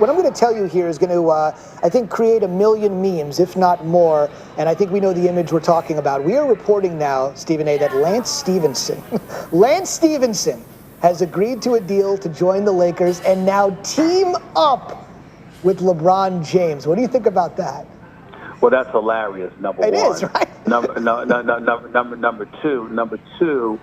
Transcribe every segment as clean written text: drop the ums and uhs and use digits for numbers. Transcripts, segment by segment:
what I'm going to tell you here is going to, I think, create a million memes, if not more. And I think we know the image we're talking about. We are reporting now, Stephen A., that Lance Stephenson, Lance Stephenson has agreed to a deal to join the Lakers and now team up with LeBron James. What do you think about that? Well, that's hilarious. Number one. It is, right? Number two.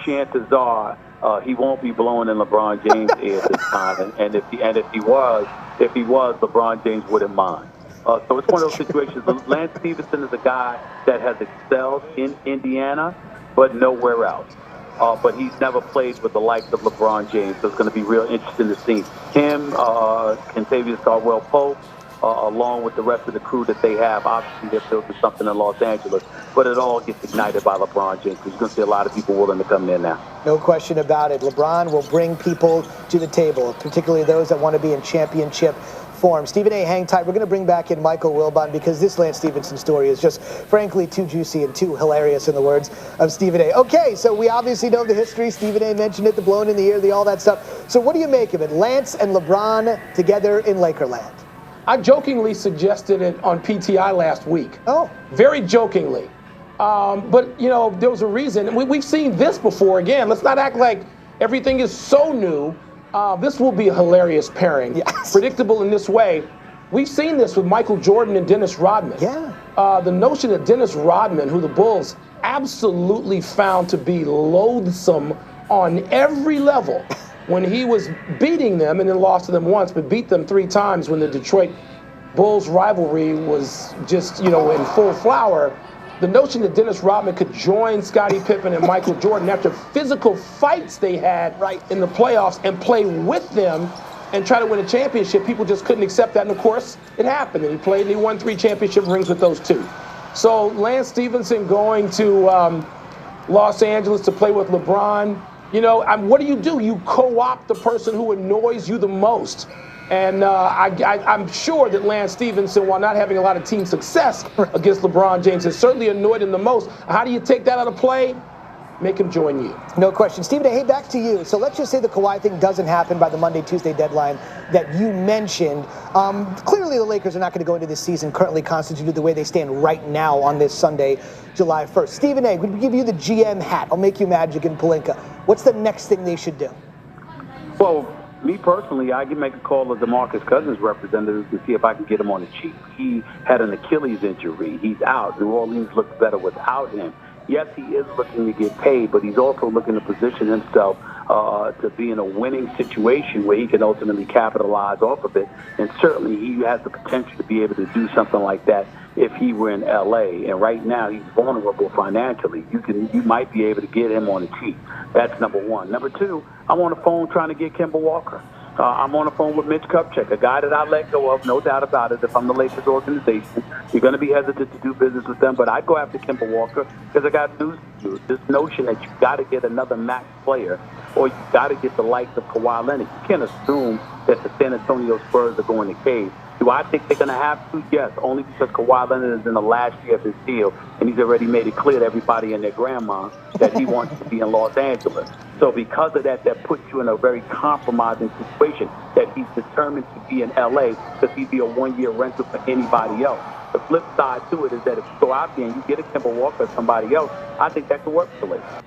Chances are he won't be blowing in LeBron James' ear this time, and if he was, LeBron James wouldn't mind. So it's one of those situations. Lance Stephenson is a guy that has excelled in Indiana, but nowhere else. But he's never played with the likes of LeBron James, so it's going to be real interesting to see him, Kentavious Caldwell-Pope, along with the rest of the crew that they have. Obviously, they're building something in Los Angeles, but it all gets ignited by LeBron James. You're going to see a lot of people willing to come in now. No question about it. LeBron will bring people to the table, particularly those that want to be in championship form. Stephen A., hang tight. We're going to bring back in Michael Wilbon because this Lance Stephenson story is just, frankly, too juicy and too hilarious in the words of Stephen A. Okay, so we obviously know the history. Stephen A. mentioned it, the blowing in the ear, all that stuff. So what do you make of it? Lance and LeBron together in Lakerland. I jokingly suggested it on PTI last week. Oh. Very jokingly. But, you know, there was a reason. We've seen this before. Again, let's not act like everything is so new. This will be a hilarious pairing. Yes. Predictable in this way. We've seen this with Michael Jordan and Dennis Rodman. Yeah. The notion that Dennis Rodman, who the Bulls absolutely found to be loathsome on every level, when he was beating them and then lost to them once, but beat them 3 times when the Detroit Bulls rivalry was just, you know, in full flower, the notion that Dennis Rodman could join Scottie Pippen and Michael Jordan after physical fights they had in the playoffs and play with them and try to win a championship, people just couldn't accept that. And, of course, it happened. And he played and he won 3 championship rings with those 2. So Lance Stephenson going to Los Angeles to play with LeBron, you know, what do? You co-opt the person who annoys you the most. And I'm sure that Lance Stephenson, while not having a lot of team success against LeBron James, has certainly annoyed him the most. How do you take that out of play? Make him join you. No question. Stephen, hey, back to you. So let's just say the Kawhi thing doesn't happen by the Monday, Tuesday deadline that you mentioned. Clearly, the Lakers are not going to go into this season currently constituted the way they stand right now on this Sunday, July 1st. Stephen A., we give you the GM hat. I'll make you Magic and Pelinka. What's the next thing they should do? Well, me personally, I can make a call to DeMarcus Cousins' representative to see if I can get him on the cheap. He had an Achilles injury. He's out. New Orleans looks better without him. Yes, he is looking to get paid, but he's also looking to position himself to be in a winning situation where he can ultimately capitalize off of it. And certainly he has the potential to be able to do something like that if he were in L.A. And right now he's vulnerable financially. You might be able to get him on the cheap. That's number one. Number two, I'm on the phone trying to get Kemba Walker. I'm on the phone with Mitch Kupchak, a guy that I let go of, no doubt about it. If I'm the Lakers organization, you're going to be hesitant to do business with them, but I'd go after Kemba Walker because I got news to you. This notion that you got to get another max player or you got to get the likes of Kawhi Leonard. You can't assume that the San Antonio Spurs are going to cave. Do I think they're going to have to? Yes, only because Kawhi Leonard is in the last year of his deal, and he's already made it clear to everybody and their grandma that he wants to be in Los Angeles. So because of that, that puts you in a very compromising situation that he's determined to be in L.A. because he'd be a one-year rental for anybody else. The flip side to it is that if you go out there and you get a Kemba Walker or somebody else, I think that could work for the Lakers.